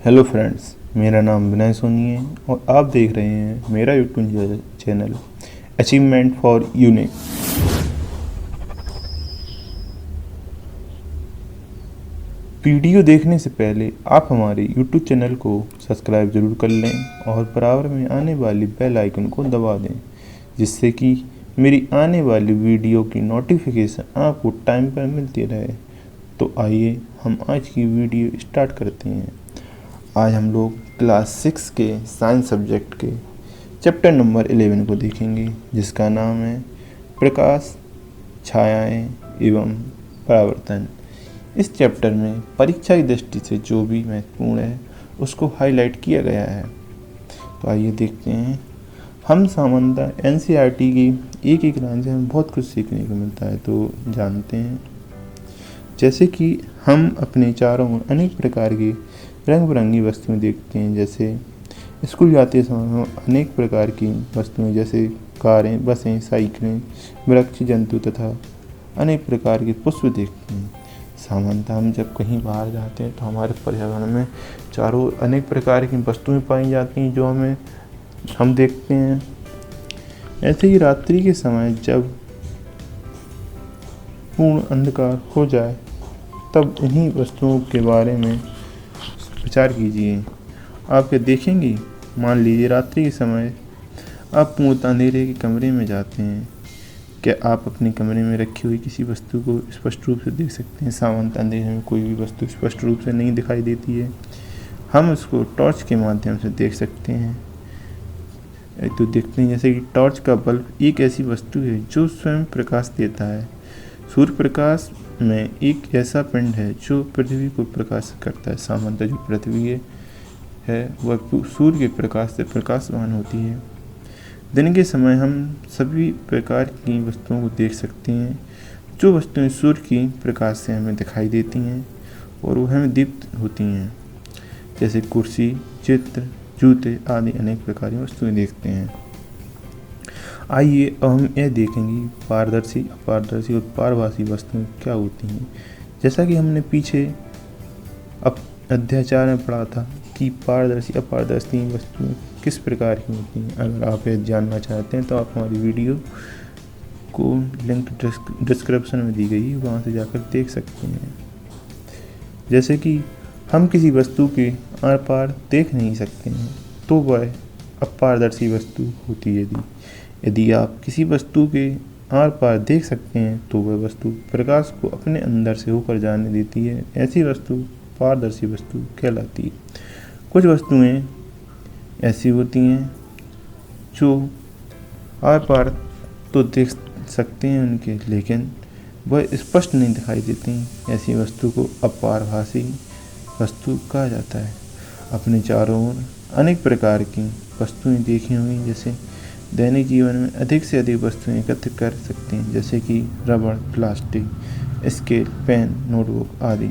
Hello friends, मेरा नाम विनय सोनी है और आप देख रहे हैं मेरा YouTube channel achievement for unique. Video देखने से पहले आप हमारे यूट्यूब चैनल को सब्सक्राइब जरूर कर लें और बराबर में आने वाली बेल आइकन को दबा दें, जिससे कि मेरी आने वाली वीडियो की नोटिफिकेशन आपको टाइम पर मिलती रहे। तो आइए हम आज की वीडियो स्टार्ट करते हैं। आज हम लोग क्लास 6 के साइंस सब्जेक्ट के चैप्टर नंबर 11 को देखेंगे, जिसका नाम है प्रकाश, छायाएं एवं परावर्तन। इस चैप्टर में परीक्षा की दृष्टि से जो भी महत्वपूर्ण है उसको हाईलाइट किया गया है। तो आइए देखते हैं। हम सामान्यतः एनसीईआरटी की एक एक लाइन से हमें बहुत कुछ सीखने को मिलता है, तो जानते हैं। जैसे कि हम अपने चारों ओर अनेक प्रकार की रंग बिरंगी वस्तुएं देखते हैं। जैसे स्कूल जाते समय हम अनेक प्रकार की वस्तुएं जैसे कारें, बसें, साइकिलें, वृक्ष, जंतु तथा अनेक प्रकार के पुष्प देखते हैं। सामान्यतः हम जब कहीं बाहर जाते हैं तो हमारे पर्यावरण में चारों ओर अनेक प्रकार की वस्तुएं पाई जाती हैं जो हम देखते हैं। ऐसे ही रात्रि के समय जब पूर्ण अंधकार हो जाए तब इन्हीं वस्तुओं के बारे में विचार कीजिए। आप क्या देखेंगे? मान लीजिए रात्रि के समय आप पूर्ण अंधेरे के कमरे में जाते हैं। क्या आप अपने कमरे में रखी हुई किसी वस्तु को स्पष्ट रूप से देख सकते हैं? सामान्यतः अंधेरे में कोई भी वस्तु स्पष्ट रूप से नहीं दिखाई देती है। हम उसको टॉर्च के माध्यम से देख सकते हैं। तो देखते हैं जैसे कि टॉर्च का बल्ब एक ऐसी वस्तु है जो स्वयं प्रकाश देता है। सूर्य प्रकाश में एक ऐसा पिंड है जो पृथ्वी को प्रकाशित करता है। सामान्यतः जो पृथ्वी है वह सूर्य के प्रकाश से प्रकाशवान होती है। दिन के समय हम सभी प्रकार की वस्तुओं को देख सकते हैं। जो वस्तुएं सूर्य की प्रकाश से हमें दिखाई देती हैं और वह हमें दीप्त होती हैं, जैसे कुर्सी, चित्र, जूते आदि अनेक प्रकार की वस्तुएं देखते हैं। आइए अब हम यह देखेंगे पारदर्शी, अपारदर्शी और पारभासी वस्तुएं क्या होती हैं। जैसा कि हमने पीछे अध्याय 4 में पढ़ा था कि पारदर्शी अपारदर्शी वस्तुएं किस प्रकार की होती हैं। अगर आप यह जानना चाहते हैं तो आप हमारी वीडियो को लिंक डिस्क्रिप्शन में दी गई है, वहाँ से जाकर देख सकते हैं। जैसे कि हम किसी वस्तु के आर पार देख नहीं सकते हैं तो वह अपारदर्शी वस्तु होती है। यदि आप किसी वस्तु के आर पार देख सकते हैं तो वह वस्तु प्रकाश को अपने अंदर से होकर जाने देती है। ऐसी वस्तु पारदर्शी वस्तु कहलाती है। कुछ वस्तुएं ऐसी होती हैं जो आर पार तो देख सकते हैं उनके, लेकिन वह स्पष्ट नहीं दिखाई देती। ऐसी वस्तु को अपारभासी वस्तु कहा जाता है। अपने चारों ओर अनेक प्रकार की वस्तुएं देखी होंगी, जैसे दैनिक जीवन में अधिक से अधिक वस्तुएं एकत्र कर सकते हैं, जैसे कि रबड़, प्लास्टिक, स्केल, पेन, नोटबुक आदि।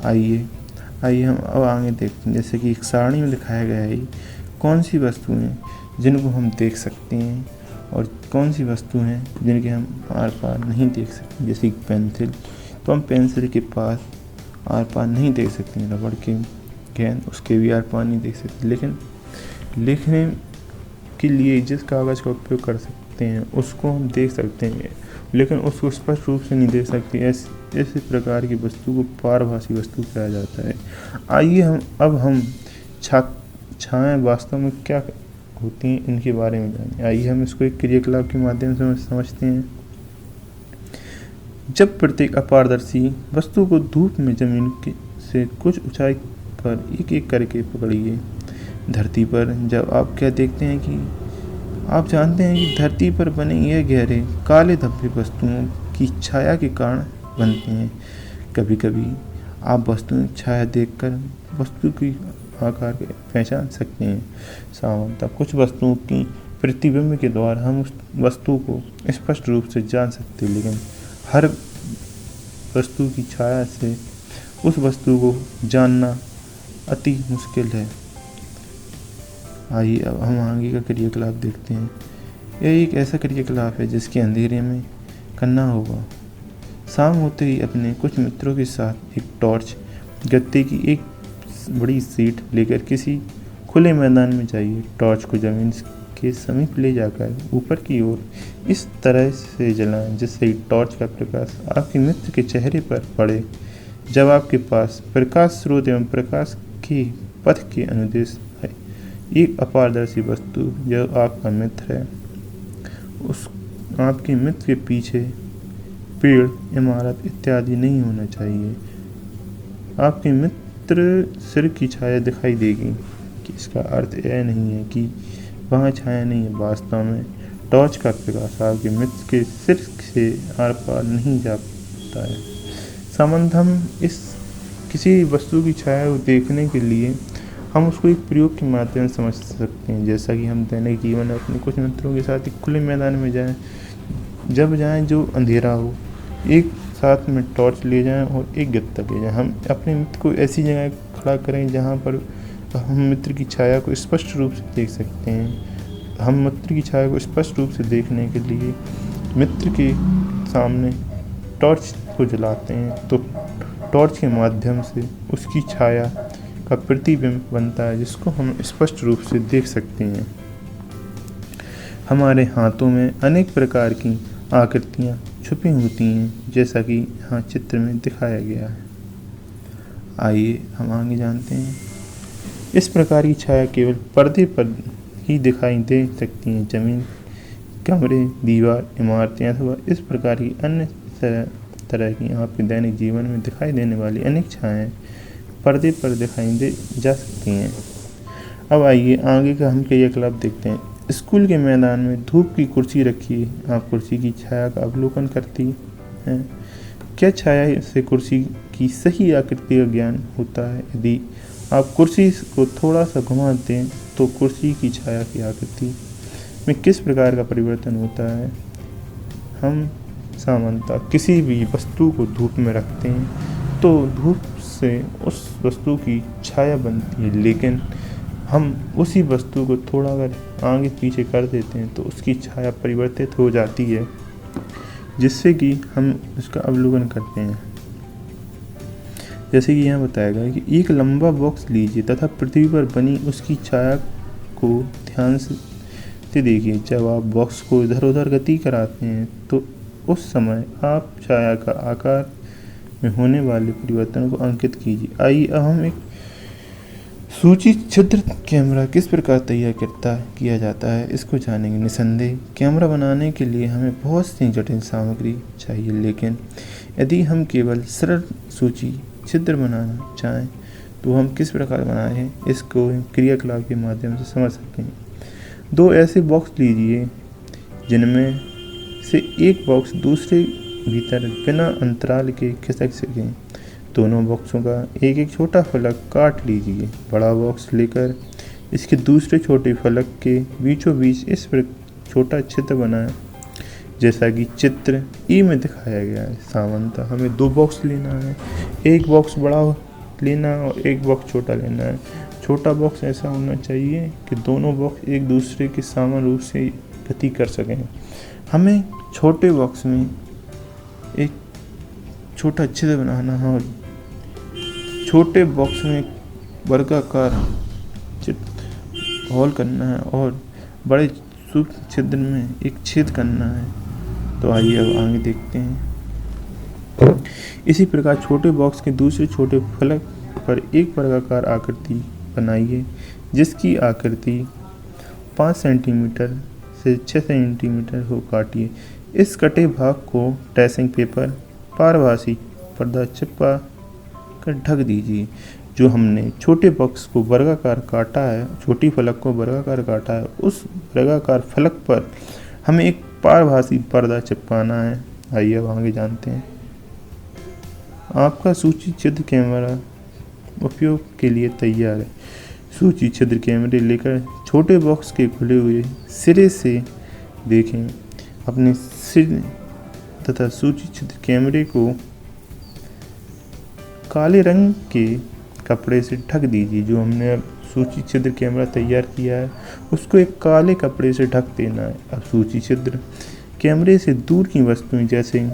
आइए हम अब आगे देखते हैं। जैसे कि एक सारणी में दिखाया गया है कौन सी वस्तुएं जिनको हम देख सकते हैं और कौन सी वस्तु हैं जिनके हम आर पार नहीं देख सकते। जैसे कि पेंसिल, तो हम पेंसिल के पास आर पार नहीं देख सकते हैं। रबड़ के गेंद, उसके भी आर पार नहीं देख सकते। लेकिन लिखने के लिए जिस कागज़ का उपयोग कर सकते हैं उसको हम देख सकते हैं, लेकिन उसको स्पष्ट रूप से नहीं देख सकते। ऐसे प्रकार की वस्तु को पारभासी वस्तु कहा जाता है। आइए हम छायाएं वास्तव में क्या होती हैं इनके बारे में जानें। आइए हम इसको एक क्रियाकलाप के माध्यम से समझते हैं। जब प्रत्येक अपारदर्शी वस्तु को धूप में जमीन से कुछ ऊंचाई पर एक एक करके पकड़िए। धरती पर जब आप क्या देखते हैं कि आप जानते हैं कि धरती पर बने यह गहरे काले धब्बे वस्तुओं की छाया के कारण बनते हैं। कभी कभी आप वस्तुएं छाया देखकर वस्तु की आकार को पहचान सकते हैं। सामान्यतः कुछ वस्तुओं की प्रतिबिंब के द्वारा हम उस वस्तु को स्पष्ट रूप से जान सकते हैं, लेकिन हर वस्तु की छाया से उस वस्तु को जानना अति मुश्किल है। आइए अब हम आगे का क्रियाकलाप देखते हैं। यह एक ऐसा क्रियाकलाप है जिसके अंधेरे में करना होगा। शाम होते ही अपने कुछ मित्रों के साथ एक टॉर्च, गत्ते की एक बड़ी सीट लेकर किसी खुले मैदान में जाइए। टॉर्च को जमीन के समीप ले जाकर ऊपर की ओर इस तरह से जलाएं जिससे टॉर्च का प्रकाश आपके मित्र के चेहरे पर पड़े। जब आपके पास प्रकाश स्रोत एवं प्रकाश के पथ के अनुदेश है एक अपारदर्शी वस्तु जो आपका मित्र है, उस आपके मित्र के पीछे पेड़, इमारत इत्यादि नहीं होना चाहिए। आपके मित्र सिर की छाया दिखाई देगी कि इसका अर्थ यह नहीं है कि वहाँ छाया नहीं है। वास्तव में टॉर्च का प्रकाश आपके मित्र के सिर से आर पार नहीं जा पाता है। सामान्यतः हम इस किसी वस्तु की छाया को देखने के लिए हम उसको एक प्रयोग के माध्यम से समझ सकते हैं। जैसा कि हम दैनिक जीवन में अपने कुछ मित्रों के साथ एक खुले मैदान में जाएं, जब जाएं जो अंधेरा हो, एक साथ में टॉर्च ले जाएं और एक गत्ता ले जाएं। हम अपने मित्र को ऐसी जगह खड़ा करें जहां पर हम मित्र की छाया को स्पष्ट रूप से देख सकते हैं। हम मित्र की छाया को स्पष्ट रूप से देखने के लिए मित्र के सामने टॉर्च को जलाते हैं, तो टॉर्च के माध्यम से उसकी छाया का प्रतिबिंब बनता है जिसको हम स्पष्ट रूप से देख सकते हैं। हमारे हाथों में अनेक प्रकार की आकृतियाँ छुपी होती हैं, जैसा कि यहाँ चित्र में दिखाया गया है। आइए हम आगे जानते हैं। इस प्रकार की छाया केवल पर्दे पर ही दिखाई दे सकती है। जमीन, कमरे, दीवार, इमारतें अथवा इस प्रकार की अन्य तरह की आपके दैनिक जीवन में दिखाई देने वाली अनेक छायाएँ पर्दे पर दिखाई दे जा सकती हैं। अब आइए आगे का हम क्रियाकलाप देखते हैं। स्कूल के मैदान में धूप की कुर्सी रखी है। आप कुर्सी की छाया का अवलोकन करती हैं। क्या छाया से कुर्सी की सही आकृति का ज्ञान होता है? यदि आप कुर्सी को थोड़ा सा घुमा दें तो कुर्सी की छाया की आकृति में किस प्रकार का परिवर्तन होता है? हम सामान्यतः किसी भी वस्तु को धूप में रखते हैं तो धूप से उस वस्तु की छाया बनती है, लेकिन हम उसी वस्तु को थोड़ा अगर आगे पीछे कर देते हैं तो उसकी छाया परिवर्तित हो जाती है, जिससे कि हम उसका अवलोकन करते हैं। जैसे कि यहाँ बताया गया कि एक लंबा बॉक्स लीजिए तथा पृथ्वी पर बनी उसकी छाया को ध्यान से देखिए। जब आप बॉक्स को इधर उधर गति कराते हैं तो उस समय आप छाया का आकार में होने वाले परिवर्तन को अंकित कीजिए। आइए अब हम एक सूची छिद्र कैमरा किस प्रकार तैयार किया जाता है इसको जानेंगे। निसंदेह कैमरा बनाने के लिए हमें बहुत सी जटिल सामग्री चाहिए, लेकिन यदि हम केवल सरल सूची छिद्र बनाना चाहें तो हम किस प्रकार बनाएं इसको क्रियाकलाप के माध्यम से समझ सकते हैं। दो ऐसे बॉक्स लीजिए जिनमें से एक बॉक्स दूसरे भीतर बिना अंतराल के खिसक सकें। दोनों बॉक्सों का एक एक छोटा फलक काट लीजिए। बड़ा बॉक्स लेकर इसके दूसरे छोटे फलक के बीचों बीच इस पर छोटा छिद्र बनाएं, जैसा कि चित्र ई में दिखाया गया है। सामान्यतः हमें दो बॉक्स लेना है, एक बॉक्स बड़ा लेना है और एक बॉक्स छोटा लेना है। छोटा बॉक्स ऐसा होना चाहिए कि दोनों बॉक्स एक दूसरे के समान रूप से गति कर सकें। हमें छोटे बॉक्स में एक छोटा छिद्र बनाना है और छोटे बॉक्स में वर्गाकार होल करना है और बड़े सूक्ष्म छिद्र में एक छेद करना है। तो आइए अब आगे देखते हैं। इसी प्रकार छोटे बॉक्स के दूसरे छोटे फलक पर एक वर्गाकार आकृति बनाइए, जिसकी आकृति 5 सेंटीमीटर से 6 सेंटीमीटर हो। काटिए। इस कटे भाग को ट्रेसिंग पेपर, पारभासी पर्दा चिपका कर ढक दीजिए। जो हमने छोटे बॉक्स को वर्गाकार काटा है, छोटी फलक को वर्गाकार काटा है, उस वर्गाकार फलक पर हमें एक पारभासी पर्दा चिपकाना है। आइए अब आगे जानते हैं। आपका सूची छिद्र कैमरा उपयोग के लिए तैयार है। सूची छिद्र कैमरे लेकर छोटे बॉक्स के खुले हुए सिरे से देखें। अपने सिर तथा सूची छिद्र कैमरे को काले रंग के कपड़े से ढक दीजिए। जो हमने सूची छिद्र कैमरा तैयार किया है उसको एक काले कपड़े से ढक देना है। अब सूची छिद्र कैमरे से दूर की वस्तुएं जैसे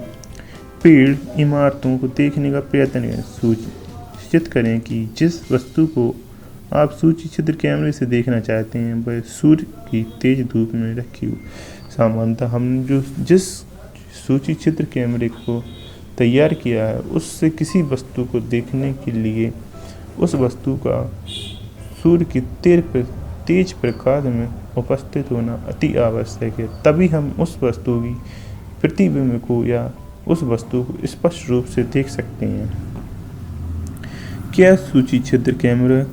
पेड़, इमारतों को देखने का प्रयत्न करें। सूची निश्चित करें कि जिस वस्तु को आप सूची छिद्र कैमरे से देखना चाहते हैं वह सूर्य की तेज धूप में रखी हो। सामान्यतः हम जिस सूची छिद्र कैमरे को तैयार किया है उससे किसी वस्तु को देखने के लिए उस वस्तु का सूर्य की तेज प्रकाश में उपस्थित होना अति आवश्यक है। तभी हम उस वस्तु की प्रतिबिंब को या उस वस्तु को स्पष्ट रूप से देख सकते हैं। क्या सूची छिद्र कैमरा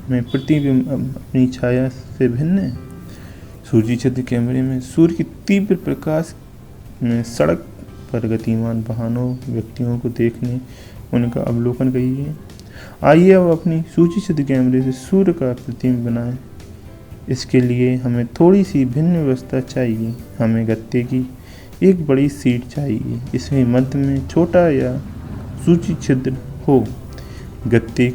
में प्रतिबिंब अपनी छाया से भिन्न है? सूची छिद्र कैमरे में सूर्य की तीव्र प्रकाश में सड़क पर गतिमान वाहनों व्यक्तियों को देखने उनका अवलोकन करिए। आइए अब अपनी सूची छिद्र कैमरे से सूर्य का प्रतिबिंब बनाएं। इसके लिए हमें थोड़ी सी भिन्न व्यवस्था चाहिए। हमें गत्ते की एक बड़ी सीट चाहिए। इसमें मध्य में छोटा या सूची छिद्र हो। गत्ते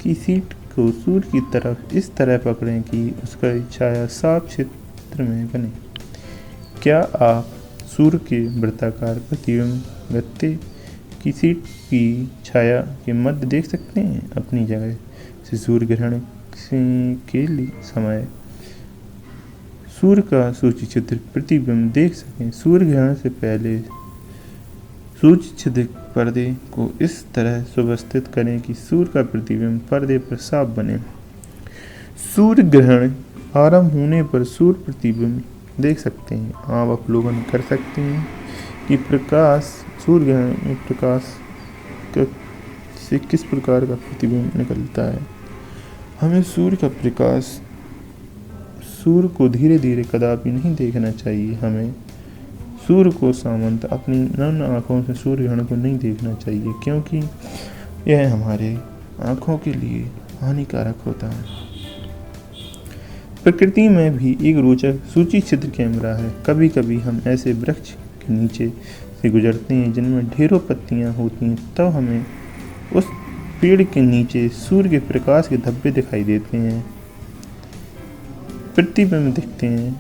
की सीट को सूर्य की तरफ इस तरह पकड़ें कि उसका छाया साफ क्षेत्र में बने। क्या आप सूर्य के वृत्ताकार प्रतिबिंब गत्ते की सीट की छाया के मध्य देख सकते हैं? अपनी जगह से सूर्य ग्रहण के लिए समय सूर्य का सूची छिद्र प्रतिबिंब देख सकें। सूर्य ग्रहण से पहले सूची छिद्र पर्दे को इस तरह सुव्यवस्थित करें कि सूर्य का प्रतिबिंब पर्दे पर साफ बने। सूर्य ग्रहण आरंभ होने पर सूर्य प्रतिबिंब देख सकते हैं। आप अवलोकन कर सकते हैं कि सूर्य ग्रहण में प्रकाश से किस प्रकार का प्रतिबिंब निकलता है। हमें सूर्य का प्रकाश सूर्य को धीरे धीरे कदापि नहीं देखना चाहिए। हमें सूर्य को सामान्यतः अपनी नग्न आँखों से सूर्य ग्रहण को नहीं देखना चाहिए, क्योंकि यह हमारे आँखों के लिए हानिकारक होता है। प्रकृति में भी एक रोचक सूची छिद्र कैमरा है। कभी कभी हम ऐसे वृक्ष के नीचे से गुजरते हैं जिनमें ढेरों पत्तियां होती हैं, तब हमें उस पेड़ के नीचे सूर्य के प्रकाश के धब्बे दिखाई देते हैं, प्रतिबिंब दिखते हैं,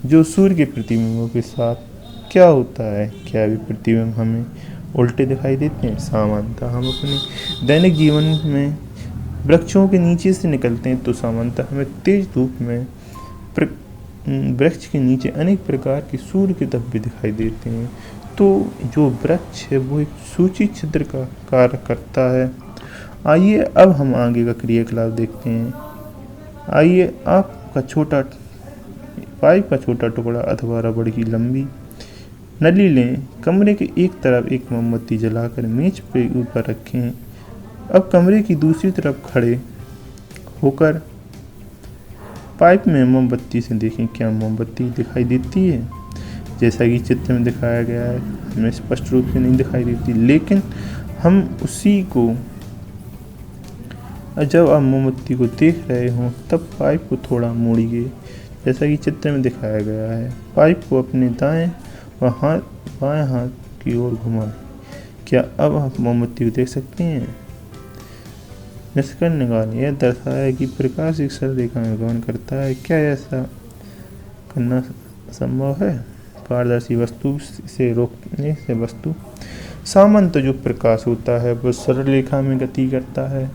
जो सूर्य के प्रतिबिंबों के साथ क्या होता है। क्या भी प्रतिबिंब हमें उल्टे दिखाई देते हैं? सामान्यतः हम अपने दैनिक जीवन में वृक्षों के नीचे से निकलते हैं तो सामान्यतः हमें तेज धूप में वृक्ष के नीचे अनेक प्रकार के सूर्य के धब्बे दिखाई देते हैं। तो जो वृक्ष है वो एक सूची छिद्र का कार्य करता है। आइए अब हम आगे का क्रियाकलाप देखते हैं। आइए पाइप का छोटा टुकड़ा अथवा रबड़ की लंबी नली लें। कमरे के एक तरफ एक मोमबत्ती जलाकर मेज पे ऊपर रखें। अब कमरे की दूसरी तरफ खड़े होकर पाइप में मोमबत्ती से देखें क्या मोमबत्ती दिखाई देती है। जैसा कि चित्र में दिखाया गया है हमें स्पष्ट रूप से नहीं दिखाई देती, लेकिन हम उसी को जब आप मोमबत्ती को देख रहे हों तब पाइप को थोड़ा मोड़िए, जैसा कि चित्र में दिखाया गया है। पाइप को अपने दाएं व बाएं हाथ की ओर घुमाएं। क्या अब आप मोमबत्ती को देख सकते हैं? निष्कर्ष निकालें। यह दर्शाया कि प्रकाश एक सरल रेखा में गमन करता है। क्या ऐसा करना संभव है? पारदर्शी वस्तु से रोकने से वस्तु सामान्यतः जो प्रकाश होता है वह सरल रेखा में गति करता है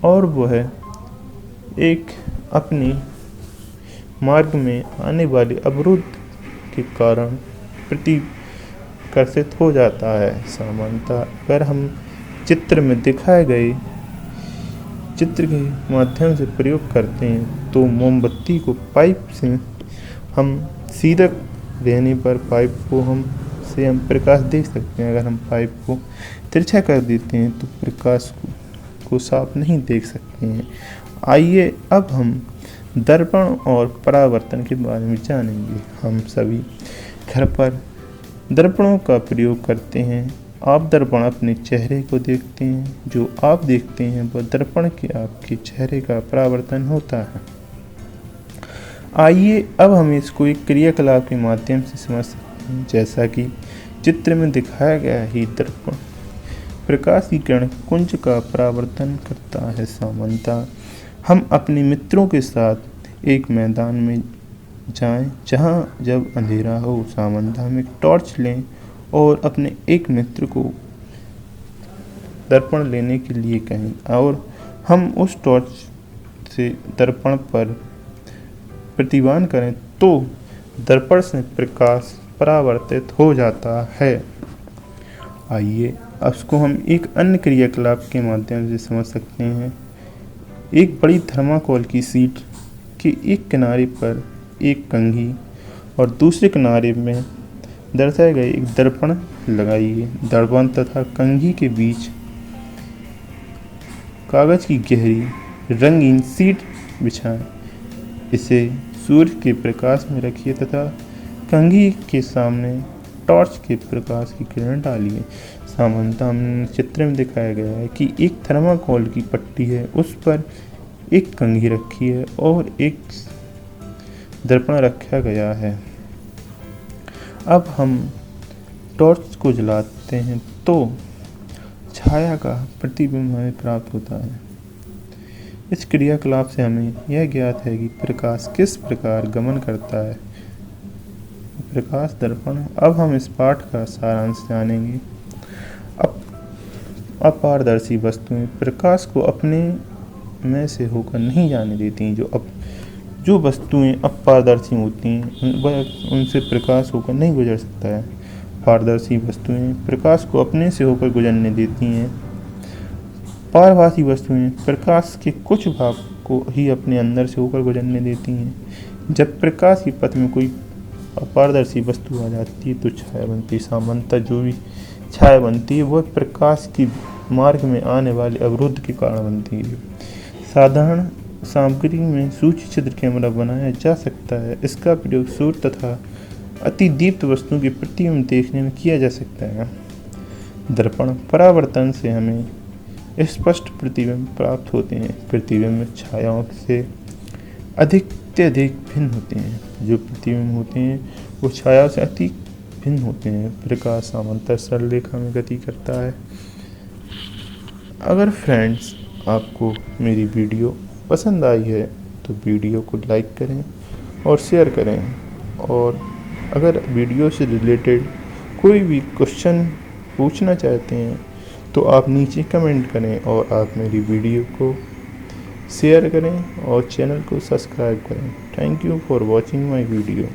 और वह एक अपने मार्ग में आने वाले अवरोध के कारण प्रतिकर्षित हो जाता है। सामान्यतः अगर हम चित्र में दिखाए गए चित्र के माध्यम से प्रयोग करते हैं तो मोमबत्ती को पाइप से हम सीधा रहने पर पाइप को हम प्रकाश देख सकते हैं। अगर हम पाइप को तिरछा कर देते हैं तो प्रकाश को साफ नहीं देख सकते हैं। आइए अब हम दर्पण और परावर्तन के बारे में जानेंगे। हम सभी घर पर दर्पणों का प्रयोग करते हैं। आप दर्पण अपने चेहरे को देखते हैं, जो आप देखते हैं वह दर्पण के आपके चेहरे का परावर्तन होता है। आइए अब हम इसको एक क्रियाकलाप के माध्यम से समझ सकते हैं। जैसा कि चित्र में दिखाया गया ही दर्पण प्रकाश की किरण कुंज का परावर्तन करता है। सामान्यतः हम अपने मित्रों के साथ एक मैदान में जाएं जहां जब अंधेरा हो। सामान्यतः हम एक टॉर्च लें और अपने एक मित्र को दर्पण लेने के लिए कहें और हम उस टॉर्च से दर्पण पर प्रतिबान करें तो दर्पण से प्रकाश परावर्तित हो जाता है। आइए अब इसको हम एक अन्य क्रियाकलाप के माध्यम से समझ सकते हैं। एक बड़ी थर्माकोल की शीट के एक किनारे पर एक कंघी और दूसरे किनारे में दर्शाए गए एक दर्पण लगाइए। दर्पण तथा कंघी के बीच कागज की गहरी रंगीन शीट बिछाएं। इसे सूर्य के प्रकाश में रखिए तथा कंघी के सामने टॉर्च के प्रकाश की किरण डालिए। सामान्यतः चित्र में दिखाया गया है कि एक थर्माकोल की पट्टी है, उस पर एक कंघी रखी है और एक दर्पण रखा गया है। अब हम टॉर्च को जलाते हैं तो छाया का प्रतिबिंब हमें प्राप्त होता है। इस क्रियाकलाप से हमें यह ज्ञात है कि प्रकाश किस प्रकार गमन करता है। प्रकाश दर्पण। अब हम इस पाठ का सारांश जानेंगे। अपारदर्शी वस्तुएं प्रकाश को अपने में से होकर नहीं जाने देती। जो वस्तुएं अपारदर्शी होती हैं वह उनसे प्रकाश होकर नहीं गुजर सकता है। पारदर्शी वस्तुएं प्रकाश को अपने से होकर गुजरने देती हैं। पारभासी वस्तुएं प्रकाश के कुछ भाग को ही अपने अंदर से होकर गुजरने देती हैं। जब प्रकाश के पथ में कोई अपारदर्शी वस्तु आ जाती है तो छाया बनती है। सामान्यतः जो भी छाया बनती है वह प्रकाश के मार्ग में आने वाले अवरोध के कारण बनती है। साधारण सामग्री में सूक्ष्म छिद्र कैमरा बनाया जा सकता है। इसका प्रयोग सूर्य तथा अति दीप्त वस्तुओं के प्रतिबिंब देखने में किया जा सकता है। दर्पण परावर्तन से हमें स्पष्ट प्रतिबिंब प्राप्त होते हैं। प्रतिबिंब छायाओं से अधिक भिन्न होते हैं। जो प्रतिबिंब होते हैं वो छायाओं से अति भिन्न होते हैं। प्रकाश सामान्यतः सरल रेखा में गति करता है। अगर फ्रेंड्स आपको मेरी वीडियो पसंद आई है तो वीडियो को लाइक करें और शेयर करें। और अगर वीडियो से रिलेटेड कोई भी क्वेश्चन पूछना चाहते हैं तो आप नीचे कमेंट करें और आप मेरी वीडियो को शेयर करें और चैनल को सब्सक्राइब करें। Thank you for watching my video.